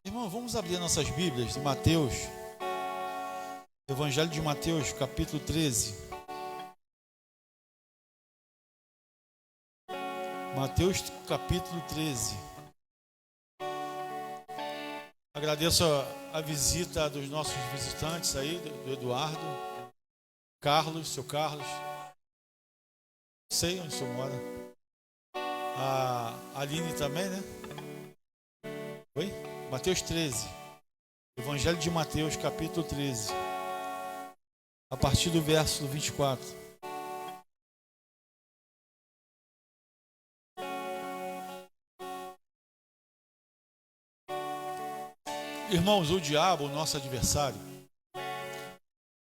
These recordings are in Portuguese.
Irmão, vamos abrir nossas Bíblias em Mateus, Evangelho de Mateus, capítulo 13. Mateus, capítulo 13. Agradeço a visita dos nossos visitantes aí, do Eduardo, Carlos, seu Carlos. Sei onde o senhor mora. A Aline também, né? Oi? Mateus 13. Evangelho de Mateus, capítulo 13. A partir do verso 24. Irmãos, o diabo, o nosso adversário,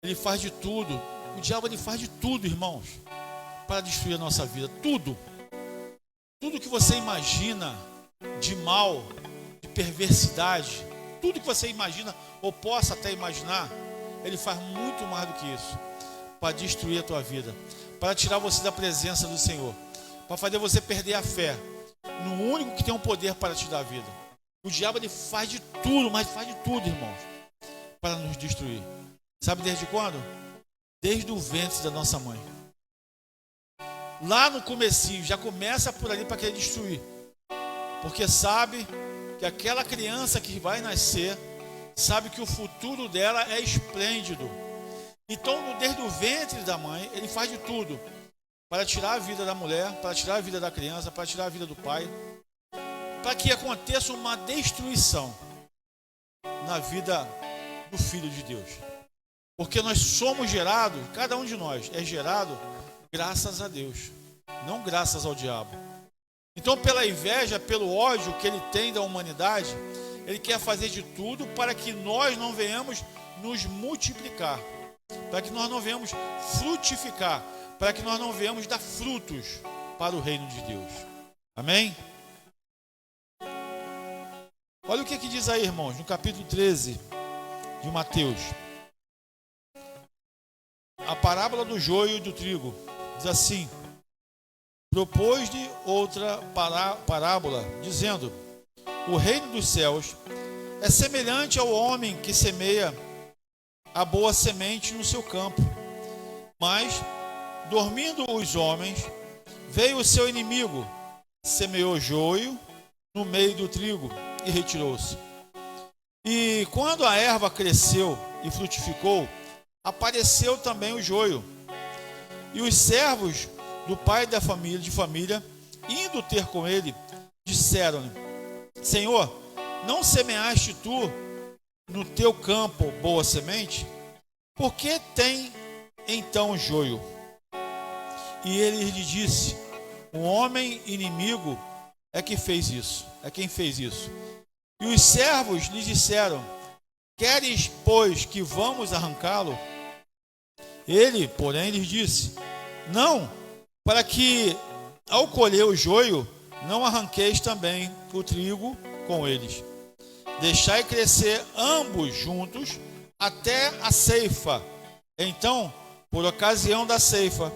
ele faz de tudo. O diabo, ele faz de tudo, irmãos, para destruir a nossa vida. Tudo. Tudo que você imagina de mal, de perversidade, tudo que você imagina ou possa até imaginar, ele faz muito mais do que isso, para destruir a tua vida, para tirar você da presença do Senhor, para fazer você perder a fé no único que tem o poder para te dar a vida. O diabo, ele faz de tudo, mas faz de tudo, irmãos, para nos destruir. Sabe desde quando? Desde o ventre da nossa mãe. Lá no comecinho, já começa por ali para querer destruir. Porque sabe que aquela criança que vai nascer, sabe que o futuro dela é esplêndido. Então, desde o ventre da mãe, ele faz de tudo para tirar a vida da mulher, para tirar a vida da criança, para tirar a vida do pai, para que aconteça uma destruição na vida do Filho de Deus. Porque nós somos gerados, cada um de nós é gerado graças a Deus, não graças ao diabo. Então, pela inveja, pelo ódio que ele tem da humanidade, ele quer fazer de tudo para que nós não venhamos nos multiplicar, para que nós não venhamos frutificar, para que nós não venhamos dar frutos para o reino de Deus. Amém? Olha o que diz aí, irmãos, no capítulo 13 de Mateus. A parábola do joio e do trigo. Diz assim: propôs-lhe outra parábola, dizendo: o reino dos céus é semelhante ao homem que semeia a boa semente no seu campo. Mas, dormindo os homens, veio o seu inimigo, semeou joio no meio do trigo e retirou-se. E quando a erva cresceu e frutificou, apareceu também o joio. E os servos do pai de família, indo ter com ele, disseram-lhe: Senhor, não semeaste tu no teu campo boa semente? Por que tem então joio? E ele lhe disse: um homem inimigo é que fez isso, é quem fez isso. E os servos lhe disseram: queres, pois, que vamos arrancá-lo? Ele, porém, lhes disse: não, para que, ao colher o joio, não arranqueis também o trigo com eles. Deixai crescer ambos juntos até a ceifa. Então, por ocasião da ceifa,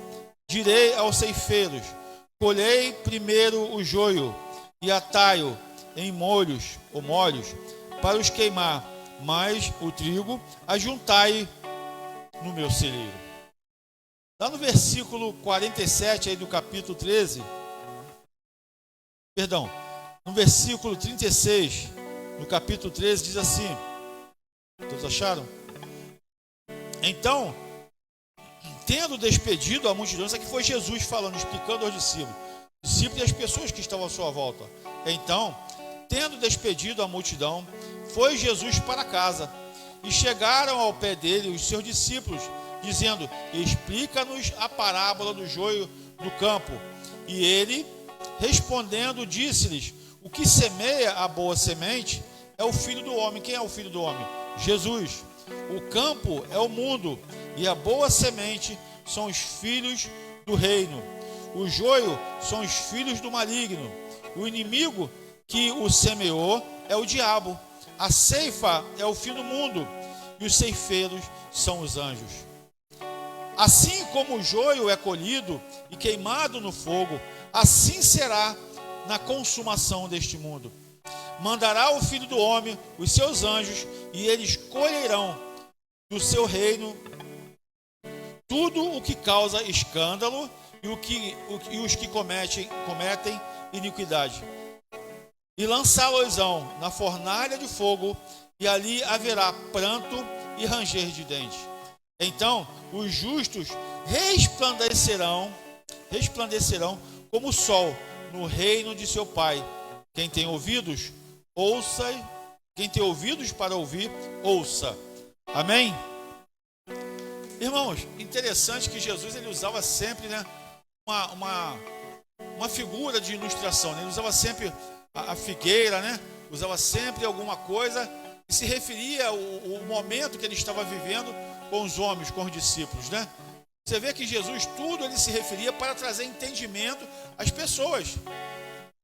direi aos ceifeiros: colhei primeiro o joio e atai-o em molhos ou molhos para os queimar, mas o trigo ajuntai no meu celeiro. Lá no versículo 47 aí do capítulo 13, no versículo 36 do capítulo 13 diz assim, todos acharam? Então, tendo despedido a multidão, isso aqui foi Jesus falando, explicando aos discípulos e as pessoas que estavam à sua volta. Então, tendo despedido a multidão, foi Jesus para casa, e chegaram ao pé dele os seus discípulos, dizendo: explica-nos a parábola do joio do campo. E ele, respondendo, disse-lhes: o que semeia a boa semente é o Filho do Homem. Quem é o Filho do Homem? Jesus. O campo é o mundo, e a boa semente são os filhos do reino. O joio são os filhos do maligno. O inimigo que o semeou é o diabo. A ceifa é o fim do mundo, e os ceifeiros são os anjos. Assim como o joio é colhido e queimado no fogo, assim será na consumação deste mundo. mandará o Filho do Homem, os seus anjos, e eles colherão do seu reino tudo o que causa escândalo e os que cometem iniquidade. E lançá-los-ão na fornalha de fogo, e ali haverá pranto e ranger de dentes. Então os justos resplandecerão como o sol no reino de seu Pai. Quem tem ouvidos, ouça. Quem tem ouvidos para ouvir, ouça. Amém? Irmãos, interessante que Jesus ele usava sempre, né, uma figura de ilustração, né? Ele usava sempre a figueira, né? Usava sempre alguma coisa que se referia ao momento que ele estava vivendo com os homens, com os discípulos, né? Você vê que Jesus, tudo ele se referia para trazer entendimento às pessoas,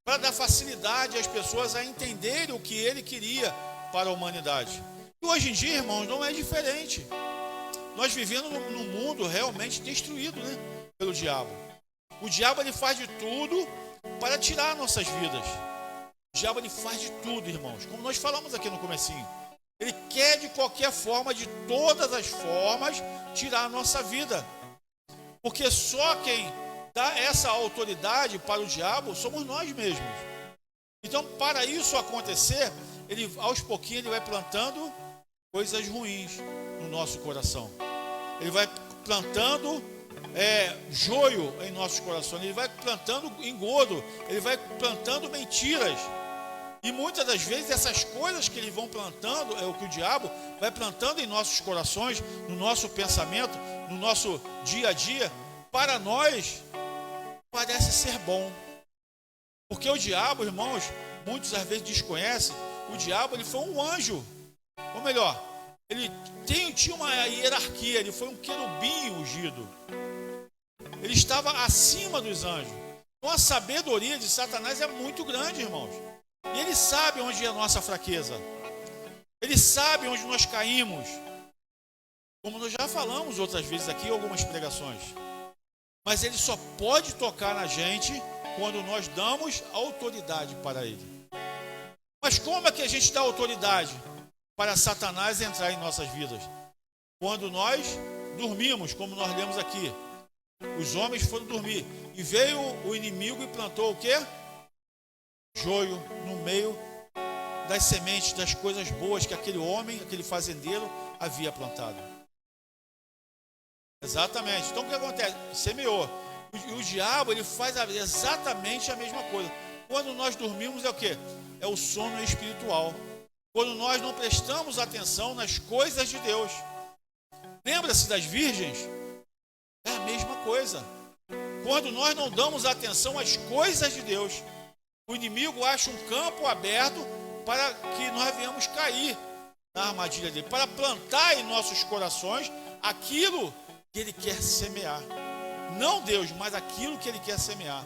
para dar facilidade às pessoas a entenderem o que ele queria para a humanidade. E hoje em dia, irmãos, não é diferente. Nós vivemos num mundo realmente destruído, né, pelo diabo. O diabo ele faz de tudo para tirar nossas vidas. O diabo ele faz de tudo, irmãos. Como nós falamos aqui no comecinho. Ele quer de qualquer forma, de todas as formas, tirar a nossa vida. Porque só quem dá essa autoridade para o diabo somos nós mesmos. Então, para isso acontecer, ele aos pouquinhos ele vai plantando coisas ruins no nosso coração. Ele vai plantando joio em nossos corações. Ele vai plantando engodo. Ele vai plantando mentiras. E muitas das vezes essas coisas que eles vão plantando, é o que o diabo vai plantando em nossos corações, no nosso pensamento, no nosso dia a dia, para nós parece ser bom. Porque o diabo, irmãos, muitos às vezes desconhecem, o diabo ele foi um anjo. Ou melhor, ele tinha uma hierarquia, ele foi um querubim ungido. Ele estava acima dos anjos. Então a sabedoria de Satanás é muito grande, irmãos. E ele sabe onde é a nossa fraqueza. Ele sabe onde nós caímos. Como nós já falamos outras vezes aqui em algumas pregações. Mas ele só pode tocar na gente quando nós damos autoridade para ele. Mas como é que a gente dá autoridade para Satanás entrar em nossas vidas? Quando nós dormimos, como nós lemos aqui. Os homens foram dormir. E veio o inimigo e plantou o quê? Joio no meio das sementes, das coisas boas que aquele homem, aquele fazendeiro havia plantado. Exatamente. Então o que acontece? Semeou. O diabo ele faz exatamente a mesma coisa. Quando nós dormimos é o quê? É o sono espiritual. Quando nós não prestamos atenção nas coisas de Deus. Lembra-se das virgens? É a mesma coisa. Quando nós não damos atenção às coisas de Deus, o inimigo acha um campo aberto para que nós venhamos cair na armadilha dele, para plantar em nossos corações aquilo que ele quer semear. Não Deus, mas aquilo que ele quer semear.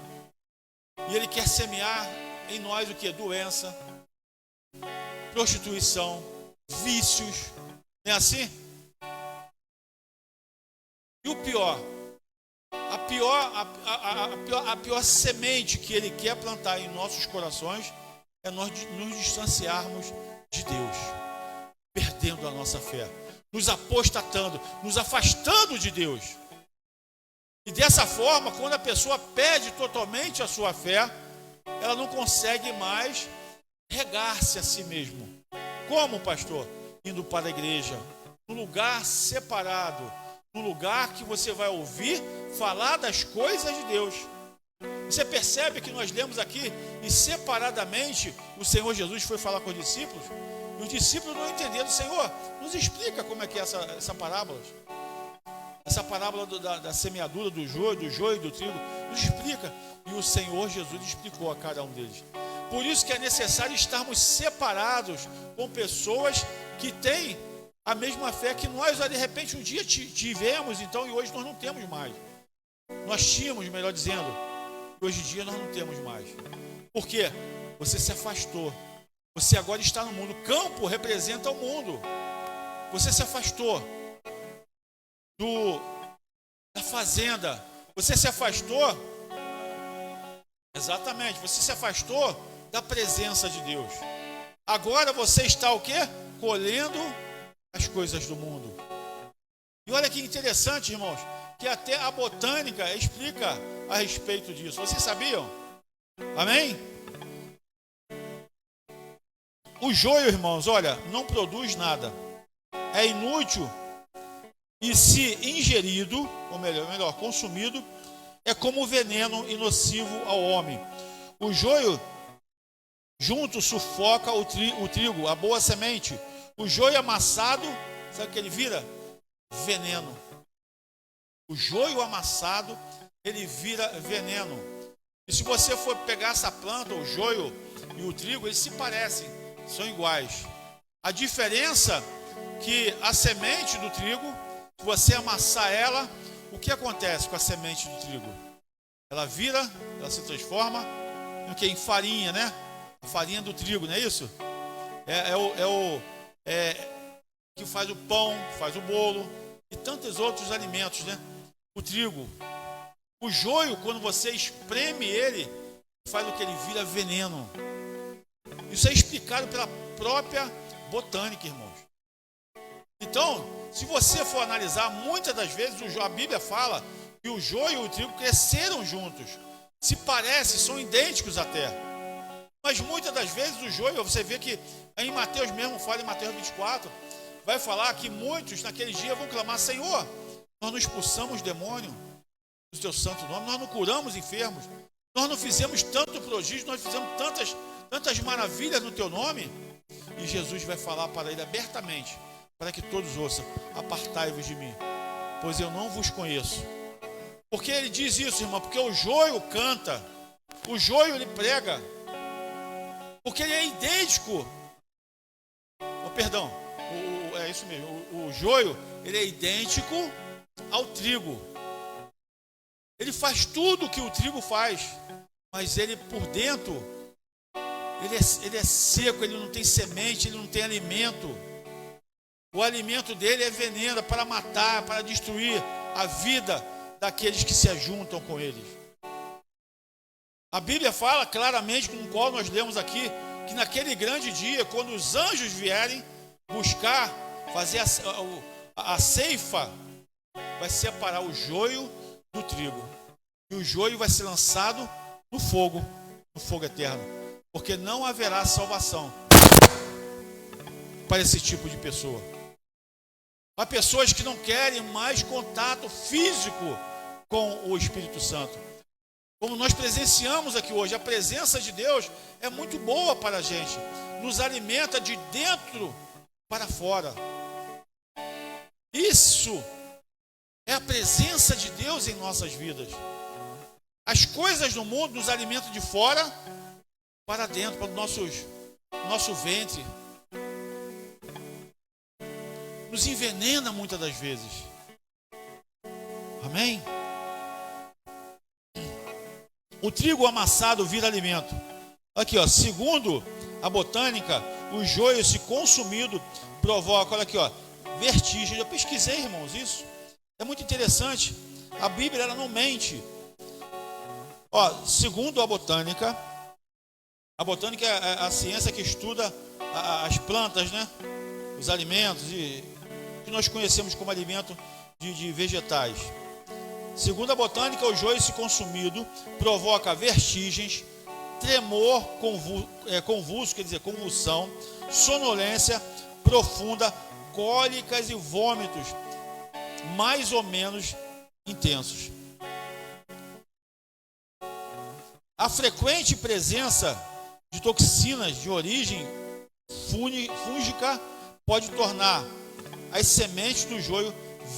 E ele quer semear em nós o que? Doença, prostituição, vícios. Não é assim? E o pior, a pior semente que ele quer plantar em nossos corações é nós nos distanciarmos de Deus, perdendo a nossa fé, nos apostatando, nos afastando de Deus. E dessa forma, quando a pessoa perde totalmente a sua fé, ela não consegue mais regar-se a si mesmo. Como, pastor? Indo para a igreja, num lugar separado, num lugar que você vai ouvir falar das coisas de Deus. Você percebe que nós lemos aqui, e separadamente, o Senhor Jesus foi falar com os discípulos, e os discípulos não entenderam. Senhor, nos explica como é que é essa parábola. Essa parábola da semeadura, do joio e do trigo. Nos explica. E o Senhor Jesus explicou a cada um deles. Por isso que é necessário estarmos separados com pessoas que têm a mesma fé que nós, de repente, um dia tivemos, então, e hoje nós não temos mais. Nós tínhamos, melhor dizendo, e hoje em dia nós não temos mais. Por quê? Você se afastou. Você agora está no mundo. O campo representa o mundo. Você se afastou da fazenda. Você se afastou, exatamente, você se afastou da presença de Deus. Agora você está o quê? Colhendo as coisas do mundo. E olha que interessante, irmãos, que até a botânica explica a respeito disso. Vocês sabiam? Amém? O joio, irmãos, olha, não produz nada. É inútil e, se ingerido, ou melhor, consumido, é como veneno e nocivo ao homem. O joio junto sufoca o trigo, a boa semente. O joio amassado, sabe o que ele vira? Veneno. O joio amassado, ele vira veneno. E se você for pegar essa planta, o joio e o trigo, eles se parecem, são iguais. A diferença que a semente do trigo, se você amassar ela, o que acontece com a semente do trigo? Ela vira, ela se transforma em que? Em farinha, né? A farinha do trigo, não é isso? Que faz o pão, faz o bolo e tantos outros alimentos, né? O trigo. O joio, quando você espreme ele, faz o que? Ele vira veneno. Isso é explicado pela própria botânica, irmãos. Então, se você for analisar, muitas das vezes a Bíblia fala que o joio e o trigo cresceram juntos. Se parecem, são idênticos até. Mas muitas das vezes o joio, você vê que em Mateus mesmo, fala em Mateus 24, vai falar que muitos naquele dia vão clamar: Senhor, nós não expulsamos demônio do teu santo nome, nós não curamos enfermos, nós não fizemos tanto prodígio, nós fizemos tantas maravilhas no teu nome. E Jesus vai falar para ele abertamente, para que todos ouçam: apartai-vos de mim, pois eu não vos conheço. Porque ele diz isso, irmão? Porque o joio canta, o joio ele prega, porque ele é idêntico. É isso mesmo. O joio ele é idêntico ao trigo. Ele faz tudo o que o trigo faz, mas ele por dentro ele é seco, ele não tem semente, ele não tem alimento. O alimento dele é veneno para matar, para destruir a vida daqueles que se ajuntam com eles. A Bíblia fala claramente, com o qual nós lemos aqui, que naquele grande dia, quando os anjos vierem buscar, fazer a ceifa, vai separar o joio do trigo. E o joio vai ser lançado no fogo eterno. Porque não haverá salvação para esse tipo de pessoa. Há pessoas que não querem mais contato físico com o Espírito Santo. Como nós presenciamos aqui hoje, a presença de Deus é muito boa para a gente. Nos alimenta de dentro para fora. Isso é a presença de Deus em nossas vidas. As coisas do mundo nos alimentam de fora para dentro, para o nosso ventre. Nos envenena muitas das vezes. Amém? O trigo amassado vira alimento. Aqui, ó, segundo a botânica, o joio, se consumido, provoca, olha aqui, ó, vertigem. Eu pesquisei, irmãos, isso. É muito interessante. A Bíblia, ela não mente. Ó, segundo a botânica é a ciência que estuda as plantas, né? Os alimentos, que nós conhecemos como alimento de vegetais. Segundo a botânica, o joio, se consumido, provoca vertigens, tremor convulso, quer dizer, convulsão, sonolência profunda, cólicas e vômitos mais ou menos intensos. A frequente presença de toxinas de origem fúngica pode tornar as sementes do joio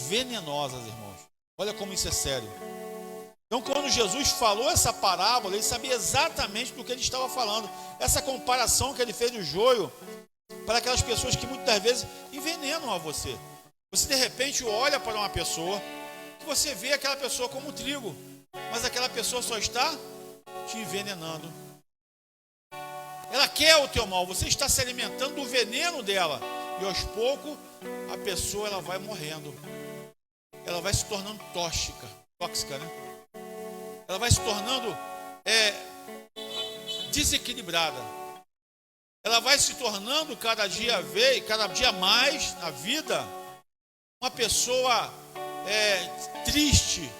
venenosas, irmãos. Olha como isso é sério. Então, quando Jesus falou essa parábola, ele sabia exatamente do que ele estava falando. Essa comparação que ele fez do joio para aquelas pessoas que muitas vezes envenenam a você. Você, de repente, olha para uma pessoa que você vê aquela pessoa como trigo, mas aquela pessoa só está te envenenando. Ela quer o teu mal, você está se alimentando do veneno dela. E aos poucos, a pessoa ela vai morrendo. Ela vai se tornando tóxica, né? Ela vai se tornando desequilibrada. ela vai se tornando cada dia mais na vida, uma pessoa triste,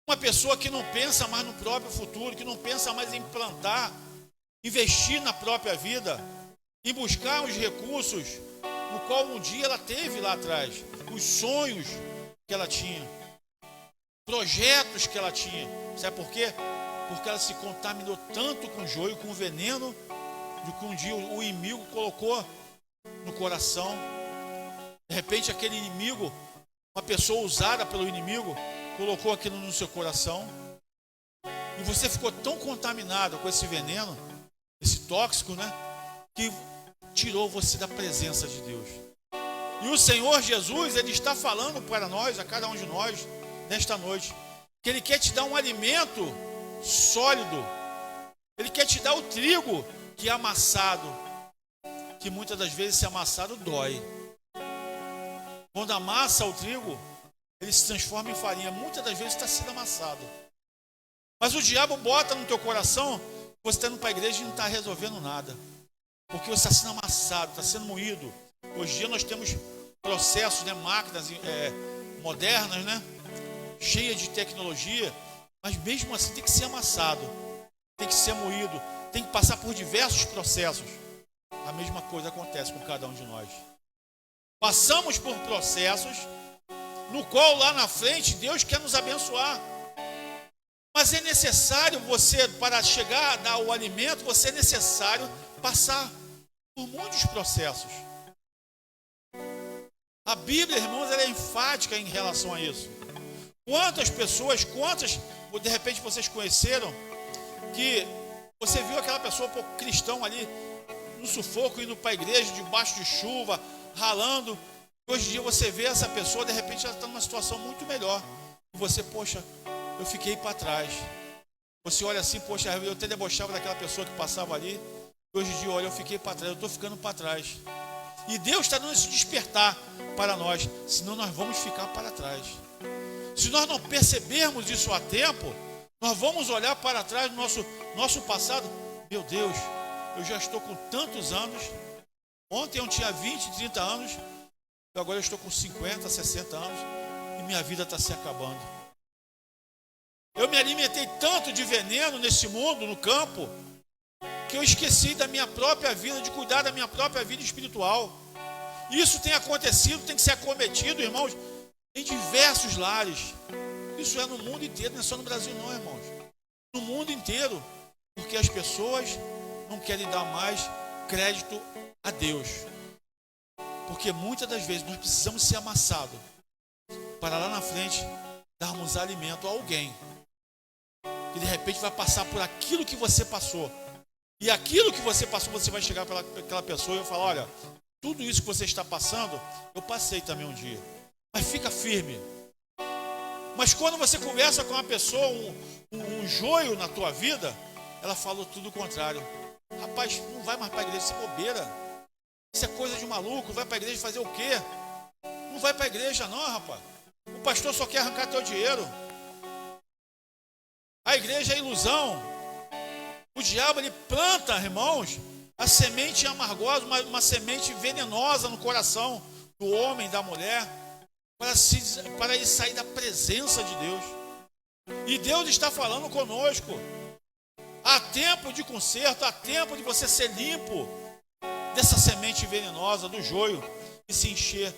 uma pessoa que não pensa mais no próprio futuro, que não pensa mais em plantar, investir na própria vida, em buscar os recursos no qual um dia ela teve lá atrás, os sonhos que ela tinha, projetos que ela tinha. Sabe por quê? Porque ela se contaminou tanto com o joio, com o veneno, de que um dia o inimigo colocou no coração. De repente aquele inimigo, uma pessoa usada pelo inimigo, colocou aquilo no seu coração, e você ficou tão contaminado com esse veneno, esse tóxico, né, que tirou você da presença de Deus. E o Senhor Jesus, Ele está falando para nós, a cada um de nós, nesta noite, que Ele quer te dar um alimento sólido. Ele quer te dar o trigo que é amassado, que muitas das vezes esse amassado dói. Quando amassa o trigo, ele se transforma em farinha. Muitas das vezes está sendo amassado. Mas o diabo bota no teu coração que você está indo para a igreja e não está resolvendo nada, porque você está sendo amassado, está sendo moído. Hoje em dia nós temos processos, né, máquinas modernas, né, cheias de tecnologia, mas mesmo assim tem que ser amassado, tem que ser moído, tem que passar por diversos processos. A mesma coisa acontece com cada um de nós. Passamos por processos no qual lá na frente Deus quer nos abençoar. Mas é necessário você, para chegar a dar o alimento, você é necessário passar por muitos processos. A Bíblia, irmãos, ela é enfática em relação a isso. Quantas pessoas, de repente vocês conheceram, que você viu aquela pessoa, um pouco cristão ali, no sufoco, indo para a igreja, debaixo de chuva, ralando. Hoje em dia você vê essa pessoa, de repente ela está numa situação muito melhor. E você, poxa, eu fiquei para trás. Você olha assim, poxa, eu até debochava daquela pessoa que passava ali. Hoje em dia, olha, eu fiquei para trás, eu estou ficando para trás. E Deus está dando esse despertar para nós, senão nós vamos ficar para trás. Se nós não percebermos isso a tempo, nós vamos olhar para trás do nosso passado. Meu Deus, eu já estou com tantos anos. Ontem eu tinha 20, 30 anos. E agora eu estou com 50, 60 anos. E minha vida está se acabando. Eu me alimentei tanto de veneno nesse mundo, no campo, que eu esqueci da minha própria vida, de cuidar da minha própria vida espiritual. Isso tem acontecido, tem que ser acometido, irmãos, em diversos lares. Isso é no mundo inteiro, não é só no Brasil não, irmãos. No mundo inteiro. Porque as pessoas não querem dar mais crédito a Deus. Porque muitas das vezes nós precisamos ser amassados para lá na frente darmos alimento a alguém que de repente vai passar por aquilo que você passou. E aquilo que você passou, você vai chegar para aquela pessoa e vai falar: olha, tudo isso que você está passando, eu passei também um dia. Mas fica firme. Mas quando você conversa com uma pessoa, um joio na tua vida, ela falou tudo o contrário. Rapaz, não vai mais para a igreja, isso é bobeira. Isso é coisa de maluco, vai para a igreja fazer o quê? Não vai para a igreja não, rapaz. O pastor só quer arrancar teu dinheiro. A igreja é ilusão. O diabo, ele planta, irmãos, a semente amargosa, uma semente venenosa no coração do homem, da mulher, para ele sair da presença de Deus. E Deus está falando conosco. Há tempo de conserto, há tempo de você ser limpo dessa semente venenosa, do joio, e se encher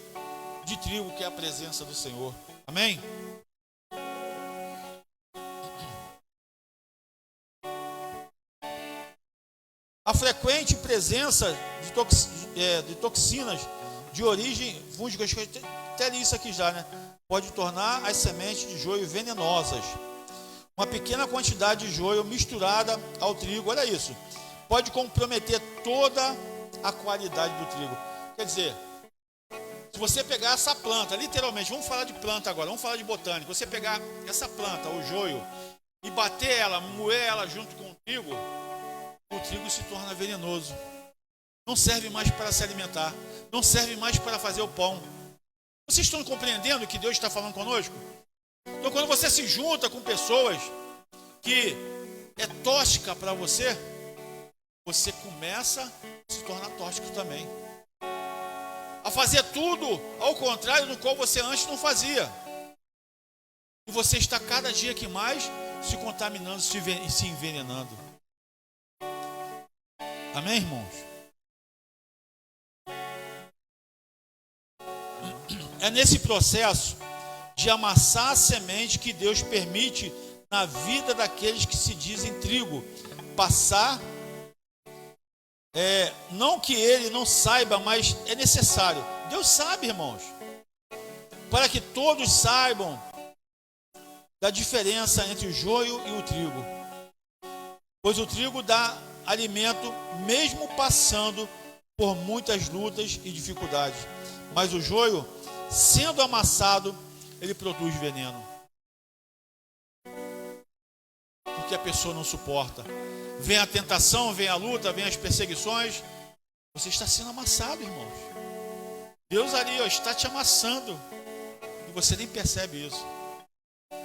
de trigo, que é a presença do Senhor. Amém? A frequente presença de toxinas de origem fúngica, até li isso aqui já, né? Pode tornar as sementes de joio venenosas. Uma pequena quantidade de joio misturada ao trigo, olha isso, pode comprometer toda a qualidade do trigo. Quer dizer, se você pegar essa planta, literalmente, vamos falar de planta agora, vamos falar de botânica. Você pegar essa planta, o joio, e bater ela, moer ela junto com o trigo se torna venenoso. Não serve mais para se alimentar, não serve mais para fazer o pão. Vocês estão compreendendo o que Deus está falando conosco? Então, quando você se junta com pessoas que é tóxica para você, você começa a se tornar tóxico também. A fazer tudo ao contrário do qual você antes não fazia. E você está cada dia que mais se contaminando e se envenenando. Amém, irmãos? É nesse processo de amassar a semente que Deus permite na vida daqueles que se dizem trigo passar. Não que ele não saiba, mas é necessário. Deus sabe, irmãos, para que todos saibam da diferença entre o joio e o trigo. Pois o trigo dá alimento mesmo passando por muitas lutas e dificuldades. Mas o joio, sendo amassado, ele produz veneno. Porque a pessoa não suporta. Vem a tentação, vem a luta, vem as perseguições. Você está sendo amassado, irmãos. Deus ali está te amassando. E você nem percebe isso.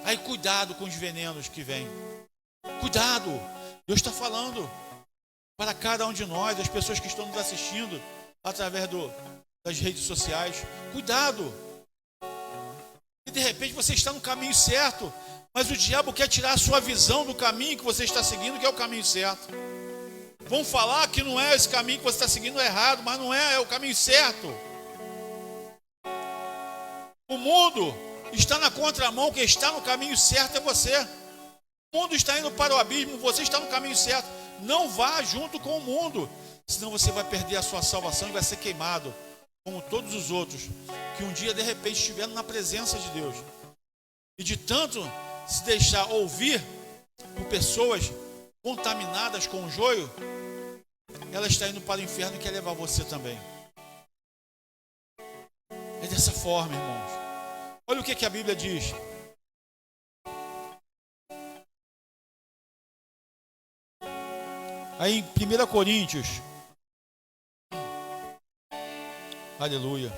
Aí cuidado com os venenos que vêm. Cuidado. Deus está falando para cada um de nós, as pessoas que estão nos assistindo através das redes sociais. Cuidado. E de repente você está no caminho certo, mas o diabo quer tirar a sua visão do caminho que você está seguindo, que é o caminho certo. Vão falar que não é esse caminho que você está seguindo é errado, mas não é o caminho certo. O mundo está na contramão, quem está no caminho certo é você. O mundo está indo para o abismo, você está no caminho certo. Não vá junto com o mundo, senão você vai perder a sua salvação e vai ser queimado, como todos os outros, que um dia de repente estiveram na presença de Deus. E de tanto se deixar ouvir por pessoas contaminadas com o joio, ela está indo para o inferno e quer levar você também. É dessa forma, irmãos. Olha o que a Bíblia diz. Aí em 1 Coríntios. Aleluia.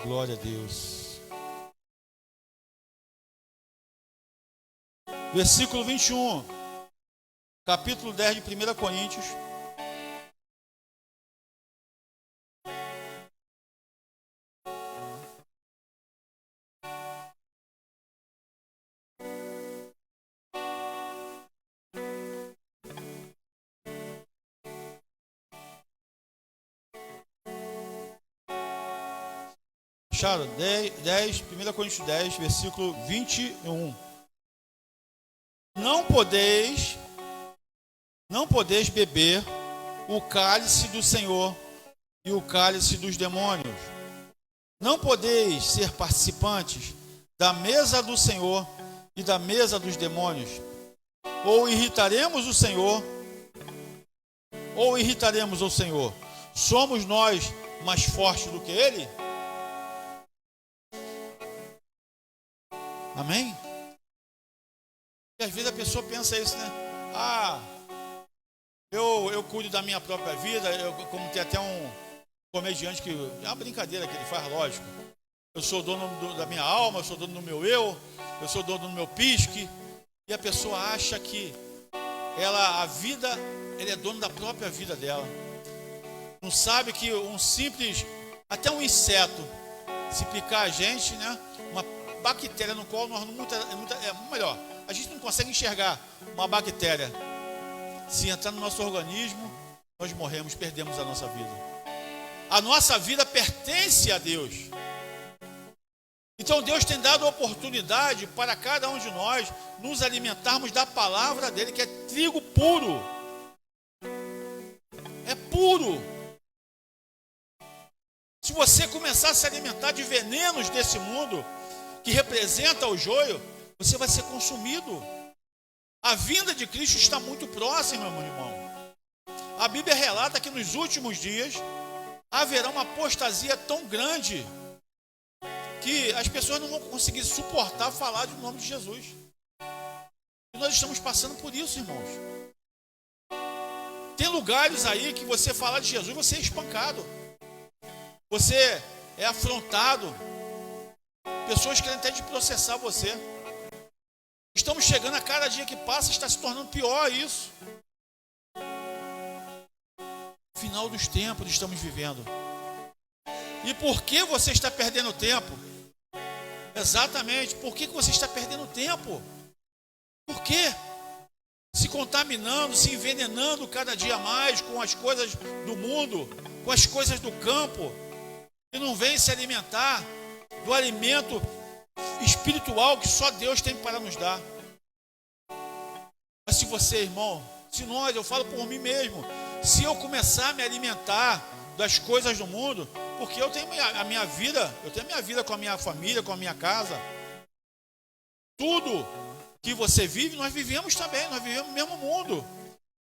Glória a Deus. Versículo 21. Capítulo 10 de 1 Coríntios. Acharam? 1 Coríntios 10, versículo 21. Não podeis beber o cálice do Senhor e o cálice dos demônios. Não podeis ser participantes da mesa do Senhor e da mesa dos demônios. Ou irritaremos o Senhor, ou irritaremos o Senhor. Somos nós mais fortes do que Ele? Amém? E às vezes a pessoa pensa isso, né? Eu cuido da minha própria vida, como tem até um comediante que... É uma brincadeira que ele faz, lógico. Eu sou dono da minha alma, eu sou dono do meu eu sou dono do meu pisque. E a pessoa acha que ele é dono da própria vida dela. Não sabe que até um inseto, se picar a gente, né? Uma bactéria no qual melhor, a gente não consegue enxergar uma bactéria. Se entrar no nosso organismo, nós morremos, perdemos a nossa vida. A nossa vida pertence a Deus. Então Deus tem dado a oportunidade para cada um de nós nos alimentarmos da palavra dele, que é trigo puro. É puro. Se você começar a se alimentar de venenos desse mundo, que representa o joio, você vai ser consumido. A vinda de Cristo está muito próxima, meu irmão. A Bíblia relata que nos últimos dias haverá uma apostasia tão grande que as pessoas não vão conseguir suportar falar do nome de Jesus. E nós estamos passando por isso, irmãos. Tem lugares aí que você fala de Jesus, você é espancado. Você é afrontado. Pessoas querem até de processar você. Estamos chegando a cada dia que passa, está se tornando pior isso. Final dos tempos estamos vivendo. E por que você está perdendo tempo? Exatamente, por que você está perdendo tempo? Por quê? Se contaminando, se envenenando cada dia mais com as coisas do mundo, com as coisas do campo, e não vem se alimentar do alimento espiritual que só Deus tem para nos dar. Mas se você, irmão, se nós, eu falo por mim mesmo, se eu começar a me alimentar das coisas do mundo, porque eu tenho a minha vida, eu tenho a minha vida com a minha família, com a minha casa, tudo que você vive, nós vivemos também, nós vivemos no mesmo mundo,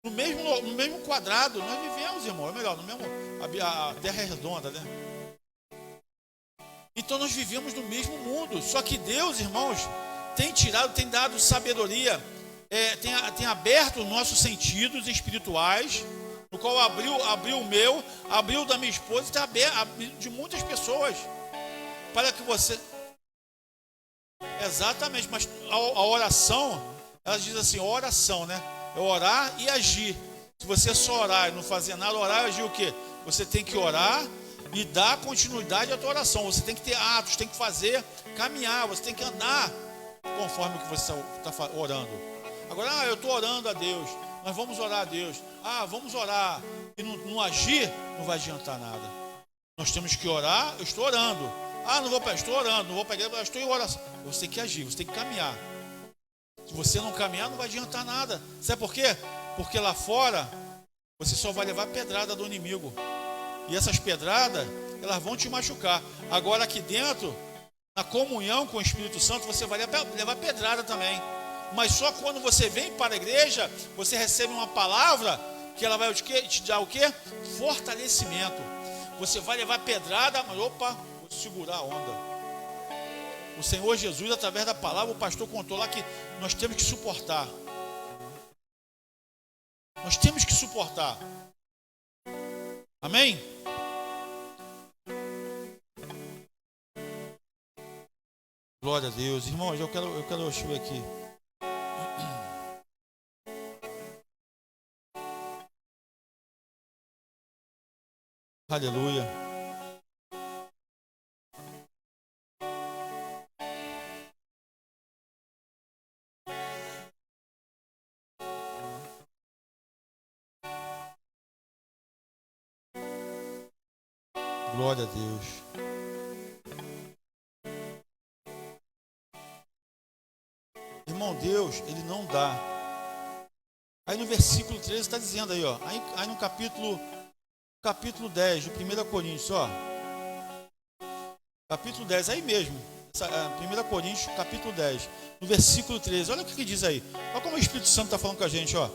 no mesmo quadrado, nós vivemos, irmão, é melhor, no mesmo, a terra é redonda, né? Então nós vivemos no mesmo mundo, só que Deus, irmãos, tem dado sabedoria, tem aberto os nossos sentidos espirituais, no qual abriu o meu, abriu o da minha esposa, está aberto de muitas pessoas, para que você... Exatamente, mas a oração, ela diz assim, oração, né? É orar e agir. Se você só orar e não fazer nada, orar e agir o quê? Você tem que orar e dar continuidade à tua oração. Você tem que ter atos, tem que fazer, caminhar, você tem que andar conforme o que você está orando. Agora, eu estou orando a Deus, nós vamos orar a Deus. Vamos orar e não agir, não vai adiantar nada. Nós temos que orar, eu estou orando. Estou orando, não vou para a igreja, estou em oração. Você tem que agir, você tem que caminhar. Se você não caminhar, não vai adiantar nada. Sabe por quê? Porque lá fora, você só vai levar pedrada do inimigo. E essas pedradas, elas vão te machucar. Agora aqui dentro, na comunhão com o Espírito Santo, você vai levar pedrada também. Mas só quando você vem para a igreja, você recebe uma palavra que ela vai te dar o quê? Fortalecimento. Você vai levar pedrada, mas vou segurar a onda. O Senhor Jesus, através da palavra, o pastor contou lá que nós temos que suportar. Nós temos que suportar. Amém? Glória a Deus. Irmãos, eu quero deixa eu ver aqui. Aleluia. Glória a Deus. Irmão, Deus, Ele não dá. Aí no versículo 13 está dizendo aí, ó. Aí no capítulo 10 de 1 Coríntios, ó. Capítulo 10, aí mesmo. 1 Coríntios, capítulo 10, no versículo 13. Olha o que diz aí. Olha como o Espírito Santo está falando com a gente, ó.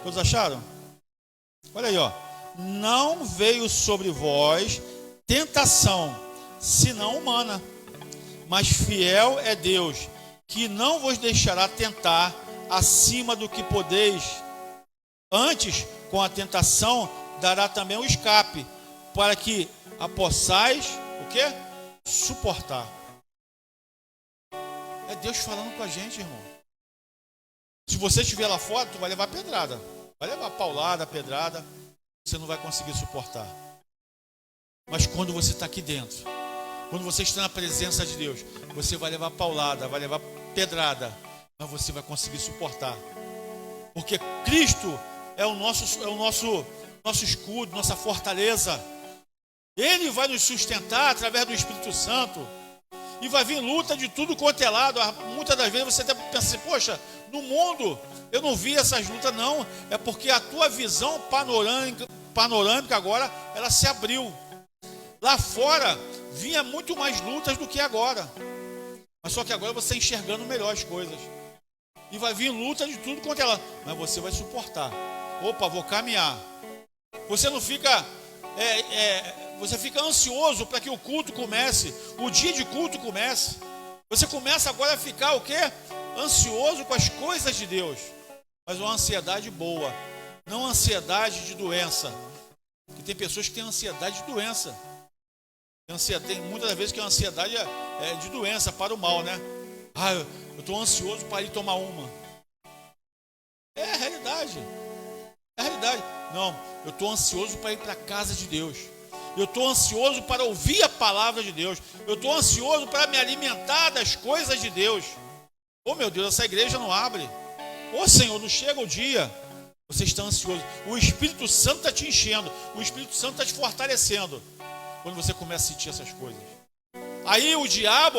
Todos acharam? Olha aí, ó. Não veio sobre vós tentação, senão humana, mas fiel é Deus, que não vos deixará tentar acima do que podeis. Antes, com a tentação, dará também o escape, para que a possais, o quê? Suportar. É Deus falando com a gente, irmão. Se você estiver lá fora, tu vai levar pedrada, vai levar paulada, pedrada, você não vai conseguir suportar. Mas quando você está aqui dentro, quando você está na presença de Deus, você vai levar paulada, vai levar pedrada, mas você vai conseguir suportar. Porque Cristo é o nosso escudo, nossa fortaleza. Ele vai nos sustentar através do Espírito Santo. E vai vir luta de tudo quanto é lado. Muitas das vezes você até pensa assim, poxa, no mundo eu não vi essas lutas, não. É porque a tua visão panorâmica agora, ela se abriu. Lá fora vinha muito mais lutas do que agora. Mas só que agora você está enxergando melhor as coisas. E vai vir luta de tudo quanto é lado. Mas você vai suportar. Opa, vou caminhar. Você não fica... você fica ansioso para que o culto comece, o dia de culto comece. Você começa agora a ficar o quê? ansioso com as coisas de Deus, mas uma ansiedade boa, não ansiedade de doença. Porque tem pessoas que têm ansiedade de doença. Tem muitas vezes que a ansiedade é de doença, para o mal, né? Eu estou ansioso para ir tomar uma. É a realidade. É a realidade. Não, eu estou ansioso para ir para a casa de Deus. Eu estou ansioso para ouvir a palavra de Deus. Eu estou ansioso para me alimentar das coisas de Deus. Oh, meu Deus, essa igreja não abre. Oh, Senhor, não chega o dia. Você está ansioso. O Espírito Santo está te enchendo. O Espírito Santo está te fortalecendo. Quando você começa a sentir essas coisas. Aí o diabo,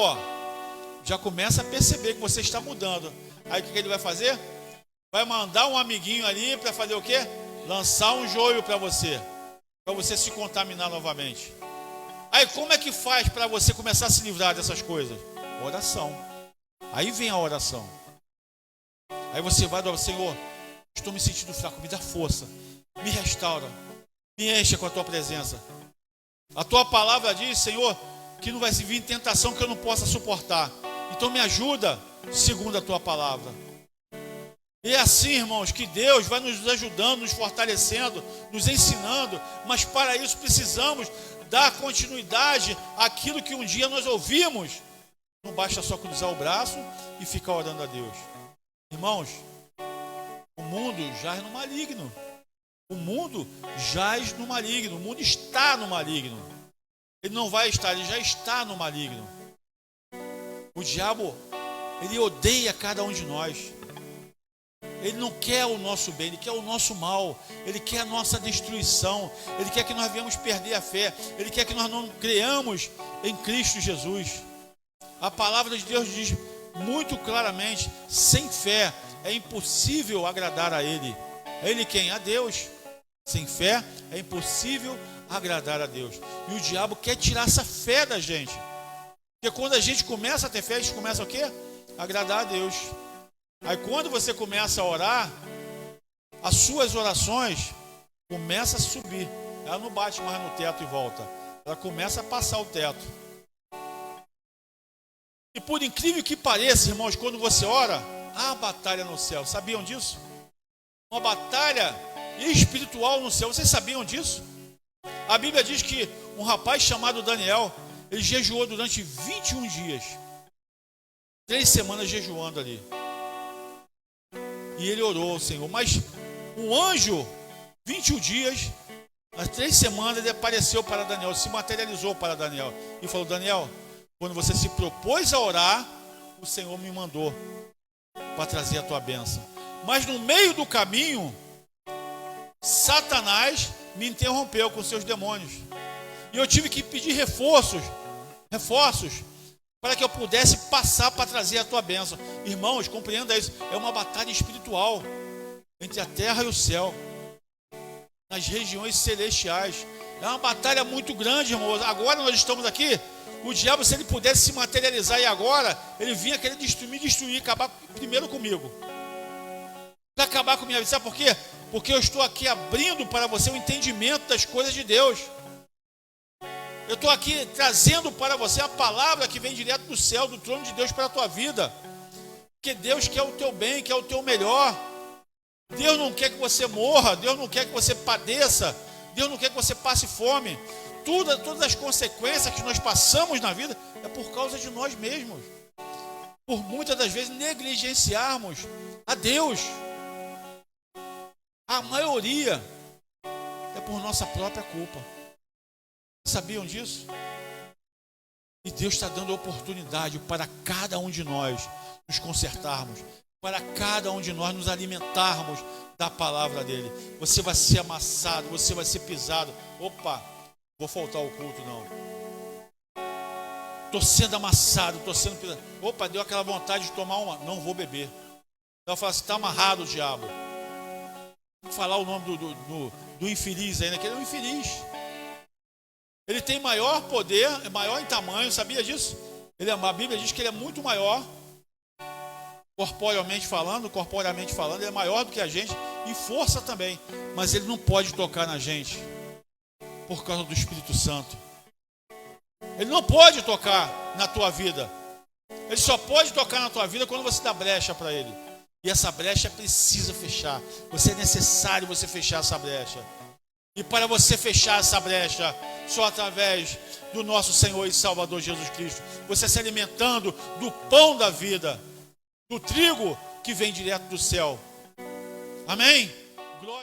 já começa a perceber que você está mudando. Aí o que ele vai fazer? Vai mandar um amiguinho ali para fazer o quê? Lançar um joio para você se contaminar novamente. Aí como é que faz para você começar a se livrar dessas coisas? Oração. Aí vem a oração. Aí você vai do Senhor, estou me sentindo fraco, me dá força, me restaura, me encha com a tua presença. A tua palavra diz, Senhor, que não vai se vir tentação que eu não possa suportar. Então me ajuda segundo a tua palavra. E é assim, irmãos, que Deus vai nos ajudando, nos fortalecendo, nos ensinando, mas para isso precisamos dar continuidade àquilo que um dia nós ouvimos. Não basta só cruzar o braço e ficar orando a Deus. Irmãos, o mundo jaz no maligno. O mundo jaz no maligno. O mundo está no maligno. Ele não vai estar, ele já está no maligno. O diabo, ele odeia cada um de nós. Ele não quer o nosso bem, ele quer o nosso mal, ele quer a nossa destruição, ele quer que nós venhamos perder a fé, ele quer que nós não creamos em Cristo Jesus. A palavra de Deus diz muito claramente, sem fé é impossível agradar a Ele. Ele quem? A Deus. Sem fé é impossível agradar a Deus. E o diabo quer tirar essa fé da gente. Porque quando a gente começa a ter fé, a gente começa o quê? A agradar a Deus. Aí quando você começa a orar, as suas orações começam a subir. Ela não bate mais no teto e volta. Ela começa a passar o teto. E por incrível que pareça, irmãos, quando você ora, há batalha no céu. Sabiam disso? Uma batalha espiritual no céu. Vocês sabiam disso? A Bíblia diz que um rapaz chamado Daniel, ele jejuou durante 21 dias. 3 semanas jejuando ali. E ele orou ao Senhor. Mas um anjo, 21 dias, nas 3 semanas, ele apareceu para Daniel, se materializou para Daniel. E falou, Daniel, quando você se propôs a orar, o Senhor me mandou para trazer a tua bênção. Mas no meio do caminho, Satanás me interrompeu com seus demônios. E eu tive que pedir reforços, para que eu pudesse passar para trazer a tua bênção. Irmãos, compreenda isso. É uma batalha espiritual entre a terra e o céu, nas regiões celestiais. É uma batalha muito grande, irmãos. Agora nós estamos aqui. O diabo, se ele pudesse se materializar e agora, ele vinha querer me destruir, acabar primeiro comigo. Para acabar com a minha vida. Sabe por quê? Porque eu estou aqui abrindo para você o entendimento das coisas de Deus. Eu estou aqui trazendo para você a palavra que vem direto do céu, do trono de Deus para a tua vida. Porque Deus quer o teu bem, quer o teu melhor. Deus não quer que você morra, Deus não quer que você padeça, Deus não quer que você passe fome. Todas as consequências que nós passamos na vida é por causa de nós mesmos. Por muitas das vezes negligenciarmos a Deus. A maioria é por nossa própria culpa. Sabiam disso? E Deus está dando oportunidade para cada um de nós nos consertarmos, para cada um de nós nos alimentarmos da palavra dele. Você vai ser amassado, você vai ser pisado. Opa, vou faltar ao culto não. Estou sendo amassado, estou sendo pisado. Opa, deu aquela vontade de tomar uma. Não vou beber. Então eu falo assim, está amarrado o diabo. Vou falar o nome do infeliz ainda, que ele é um infeliz. Ele tem maior poder, é maior em tamanho, sabia disso? A Bíblia diz que ele é muito maior, corporeamente falando, ele é maior do que a gente, em força também, mas ele não pode tocar na gente, por causa do Espírito Santo. Ele não pode tocar na tua vida, Ele só pode tocar na tua vida quando você dá brecha para Ele. E essa brecha precisa fechar. É necessário você fechar essa brecha. E para você fechar essa brecha, só através do nosso Senhor e Salvador Jesus Cristo, você se alimentando do pão da vida, do trigo que vem direto do céu. Amém? Glória.